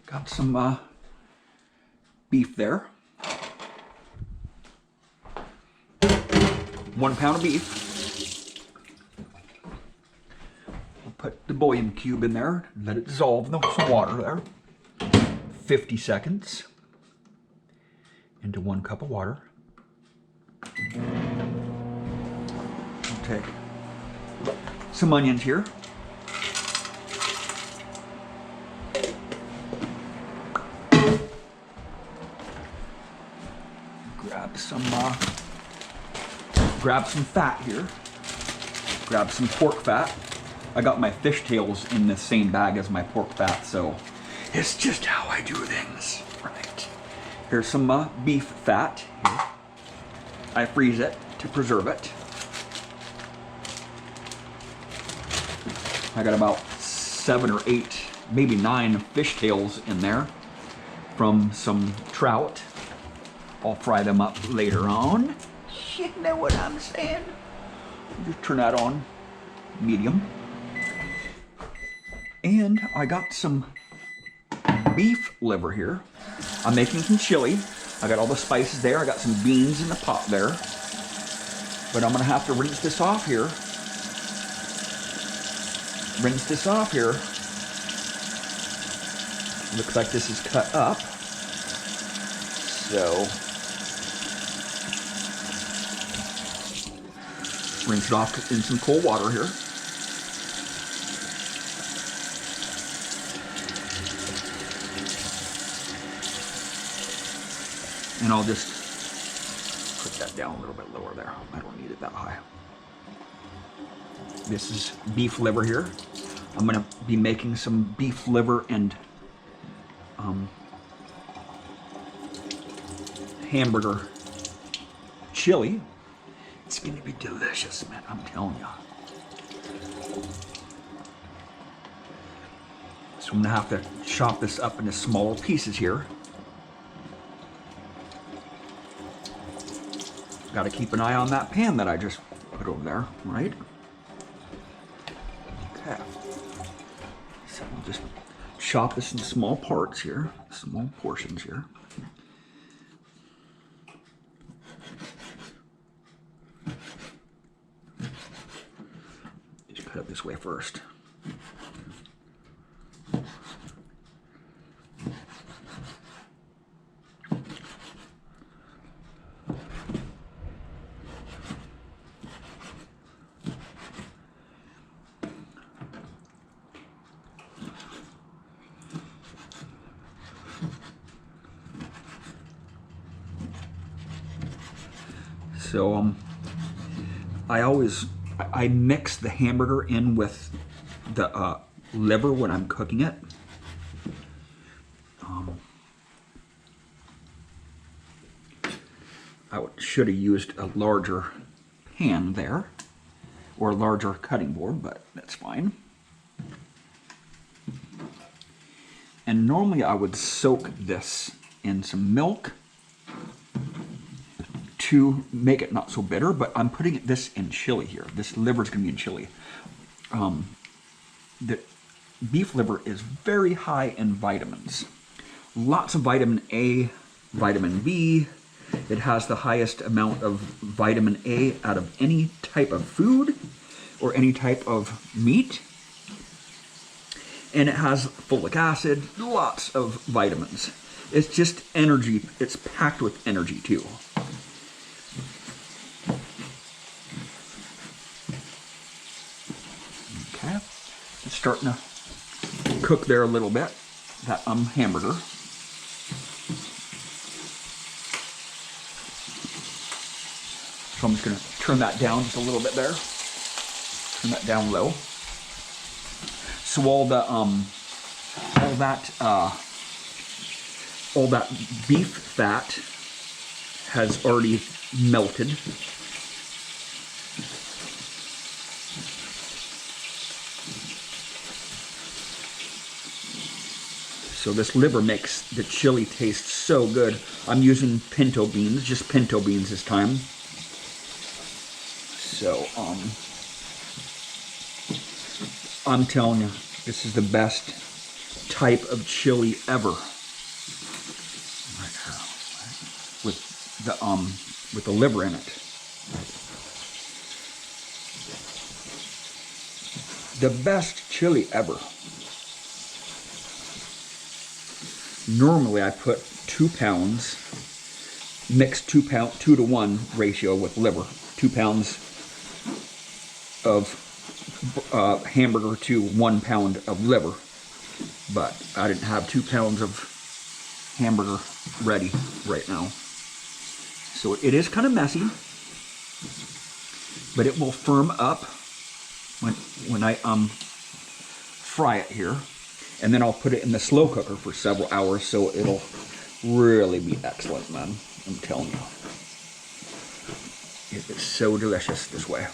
Got some beef there. 1 pound of beef. We'll put the bouillon cube in there, let it dissolve in some water there. 50 seconds into 1 cup of water. I'll take some onions here. Grab some fat here. Grab some pork fat. I got my fish tails in the same bag as my pork fat, so it's just how I do things. Right. Here's some beef fat here. I freeze it to preserve it. I got about 7 or 8, maybe 9 fish tails in there from some trout. I'll fry them up later on. You know what I'm saying? Just turn that on medium. And I got some beef liver here. I'm making some chili. I got all the spices there. I got some beans in the pot there. But I'm gonna have to rinse this off here. Rinse this off here. Looks like this is cut up. So rinse it off in some cold water here. And I'll just put that down a little bit lower there. I don't need it that high. This is beef liver here. I'm gonna be making some beef liver and hamburger chili. It's gonna be delicious, man, I'm telling you. So I'm gonna have to chop this up into smaller pieces here. Gotta keep an eye on that pan that I just put over there, right? Okay. So I'll just chop this into small parts here, small portions here. Cut it this way first. So I mix the hamburger in with the liver when I'm cooking it. Should have used a larger pan there, or a larger cutting board, but that's fine. And normally I would soak this in some milk to make it not so bitter, but I'm putting this in chili here. This liver is going to be in chili. The beef liver is very high in vitamins. Lots of vitamin A, vitamin B. It has the highest amount of vitamin A out of any type of food or any type of meat. And it has folic acid, lots of vitamins. It's just energy. It's packed with energy too. Okay, it's starting to cook there a little bit, that hamburger. So I'm just gonna turn that down just a little bit there. Turn that down low. So all that beef fat has already melted. So this liver makes the chili taste so good. I'm using pinto beans, just pinto beans this time. So I'm telling you, this is the best type of chili ever. With the liver in it. The best chili ever. Normally I put 2 pounds, mix 2 to 1 ratio with liver. 2 pounds of hamburger to 1 pound of liver. But I didn't have 2 pounds of hamburger ready right now. So it is kind of messy, but it will firm up when I fry it here. And then I'll put it in the slow cooker for several hours, so it'll really be excellent, man. I'm telling you. It is so delicious this way.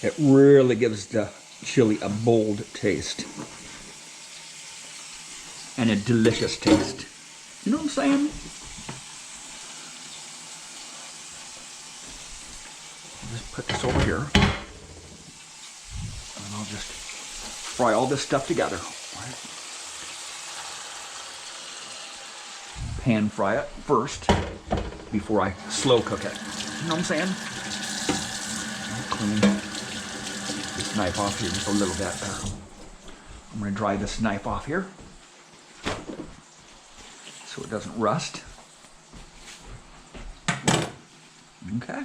It really gives the chili a bold taste. And a delicious taste. You know what I'm saying? I'll just put this over here. And I'll just fry all this stuff together. Right. Pan fry it first before I slow cook it. You know what I'm saying? I'll clean this knife off here just a little bit there. I'm going to dry this knife off here so it doesn't rust. Okay.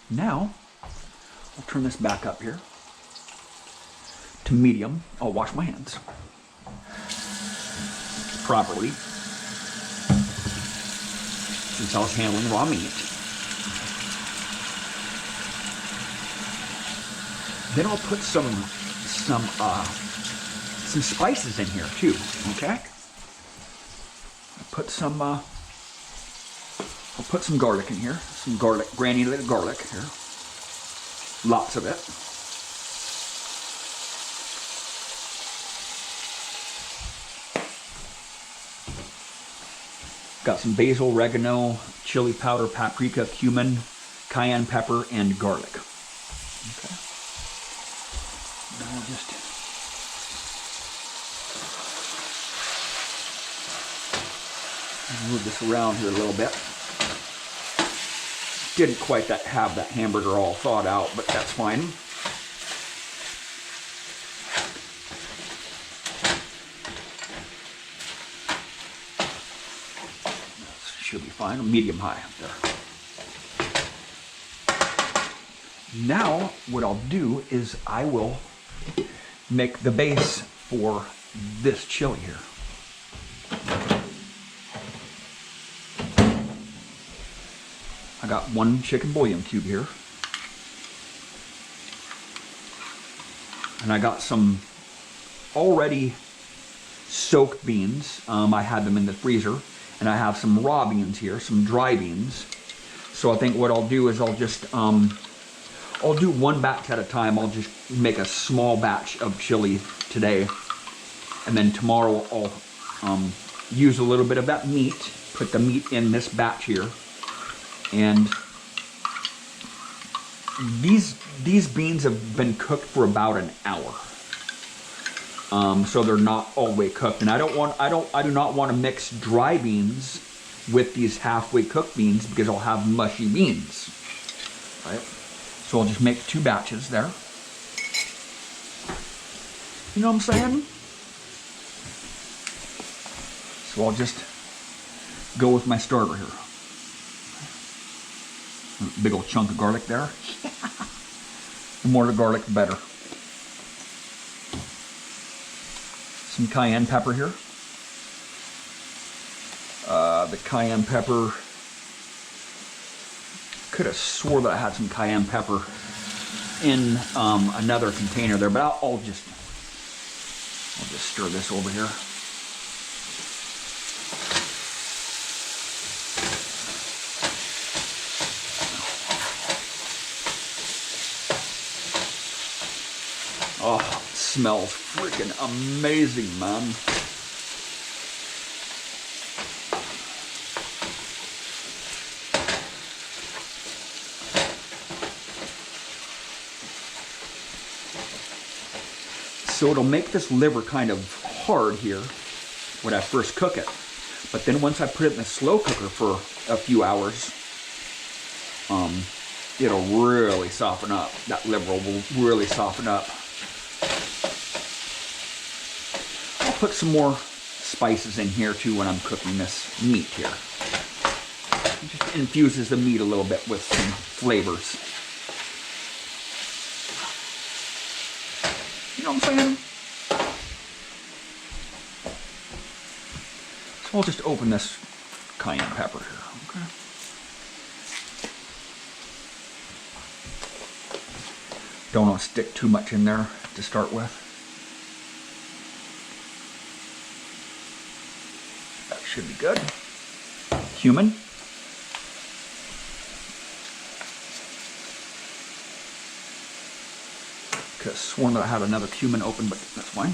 Now, I'll turn this back up here to medium. I'll wash my hands properly since I was handling raw meat. Then I'll put some spices in here too. Okay. I'll put some garlic in here. Some garlic, granulated garlic here. Lots of it. Got some basil, oregano, chili powder, paprika, cumin, cayenne pepper, and garlic. Okay. Now I'll just move this around here a little bit. Didn't quite have that hamburger all thawed out, but that's fine. Should be fine, medium high there. Now, what I'll do is I will make the base for this chili here. I got 1 chicken bouillon cube here. And I got some already soaked beans. I had them in the freezer. And I have some raw beans here, some dry beans. So I think what I'll do is I'll just, I'll do 1 batch at a time. I'll just make a small batch of chili today. And then tomorrow I'll use a little bit of that meat, put the meat in this batch here. And these beans have been cooked for about an hour. So they're not all the way cooked. And I do not want to mix dry beans with these halfway cooked beans because I'll have mushy beans. Right? So I'll just make 2 batches there. You know what I'm saying? So I'll just go with my starter here. Big old chunk of garlic there. The more the garlic, the better. Some cayenne pepper here. The cayenne pepper, could have swore that I had some cayenne pepper in another container there, but I'll just stir this over here. Oh, it smells freaking amazing, man. So it'll make this liver kind of hard here when I first cook it. But then once I put it in the slow cooker for a few hours, it'll really soften up. That liver will really soften up. I'll put some more spices in here too when I'm cooking this meat here. It just infuses the meat a little bit with some flavors. You know what I'm saying? So I'll just open this cayenne pepper here, okay? Don't want to stick too much in there to start with. That should be good. Cumin. Could have sworn that I had another cumin open, but that's fine.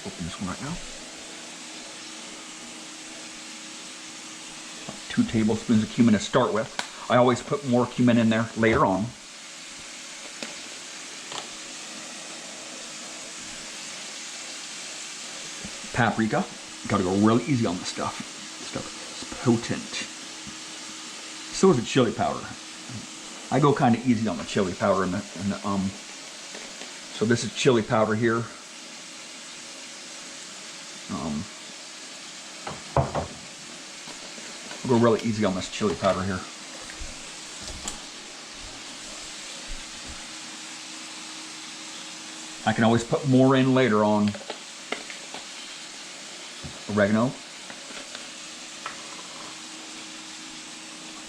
Open this one right now. 2 tablespoons of cumin to start with. I always put more cumin in there later on. Paprika. Gotta go really easy on this stuff. This stuff is potent. So is the chili powder. I go kind of easy on the chili powder so this is chili powder here. I'll go really easy on this chili powder here. I can always put more in later on. Oregano.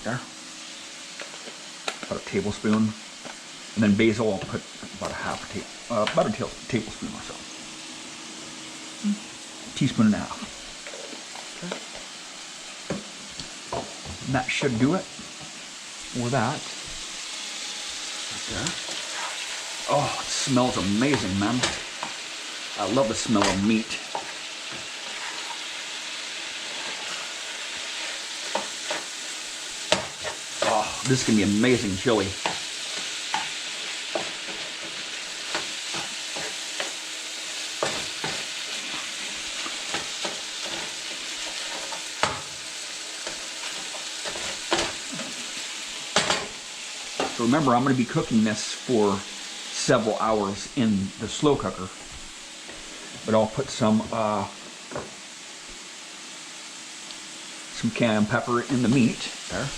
There. About a tablespoon. And then basil, I'll put about about a tablespoon or so. Teaspoon and a half. Okay. And that should do it for that. Right there. Oh, it smells amazing, man. I love the smell of meat. Oh, this is gonna be amazing chili. So remember, I'm going to be cooking this for several hours in the slow cooker, but I'll put some cayenne pepper in the meat there,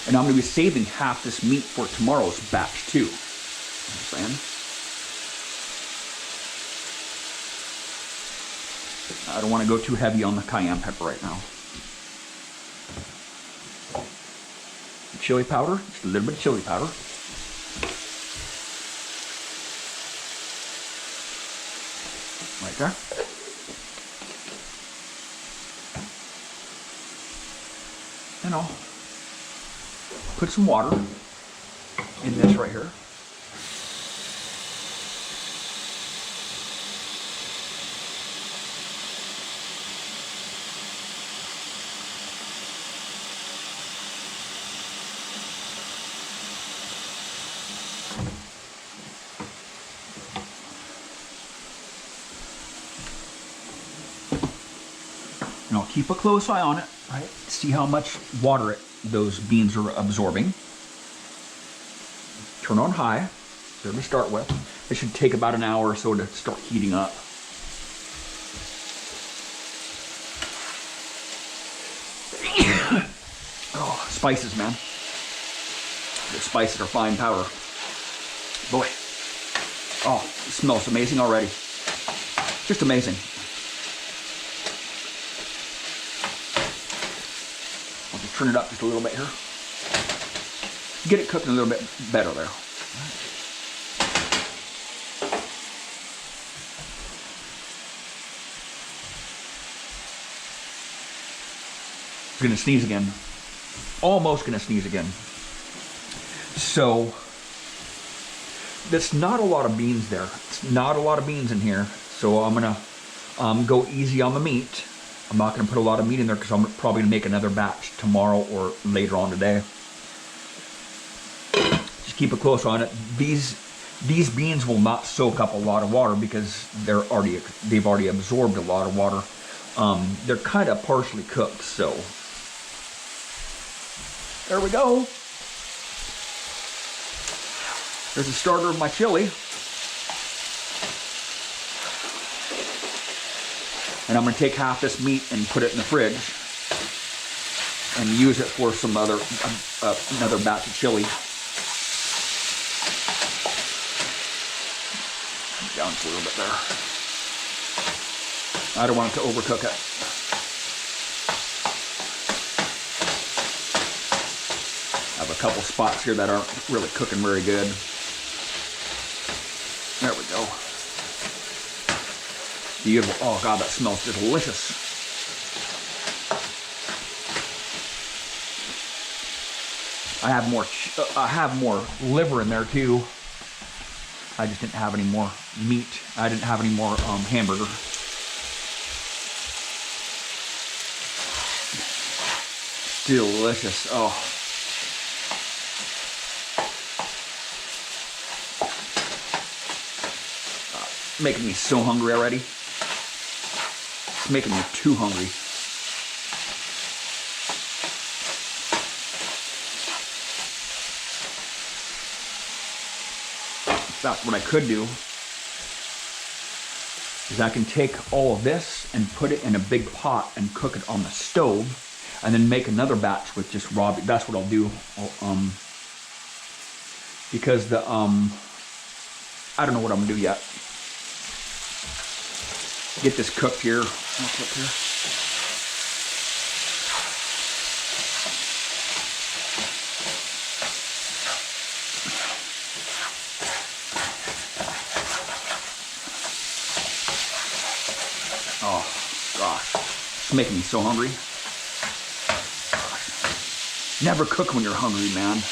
and I'm going to be saving half this meat for tomorrow's batch too. I don't want to go too heavy on the cayenne pepper right now. Chili powder, just a little bit of chili powder. Right there. And I'll put some water in this right here. And I'll keep a close eye on it, right? See how much water those beans are absorbing. Turn on high, there to start with. It should take about an hour or so to start heating up. Oh, spices, man. The spices are fine powder. Boy. Oh, it smells amazing already. Just amazing. I'll just turn it up just a little bit here. Get it cooking a little bit better there. I'm gonna sneeze again. Almost gonna sneeze again. So, that's not a lot of beans there. It's not a lot of beans in here. So I'm gonna go easy on the meat. I'm not gonna put a lot of meat in there because I'm probably gonna make another batch tomorrow or later on today. Just keep a close on it. These These beans will not soak up a lot of water because they've already absorbed a lot of water. They're kind of partially cooked, so there we go. There's the starter of my chili. And I'm going to take half this meat and put it in the fridge and use it for some other another batch of chili. Down to a little bit there. I don't want it to overcook it. I have a couple spots here that aren't really cooking very good. There we go. Beautiful. Oh God, that smells delicious. I have more liver in there too. I just didn't have any more meat. I didn't have any more hamburger. Delicious. Oh. Making me so hungry already. It's making me too hungry. In fact, what I could do is I can take all of this and put it in a big pot and cook it on the stove, and then make another batch with just raw beef. That's what I'll do. Because the I don't know what I'm gonna do yet. Get this cooked here. Oh gosh, it's making me so hungry. Never cook when you're hungry, man.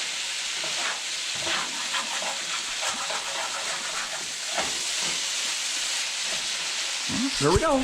There we go.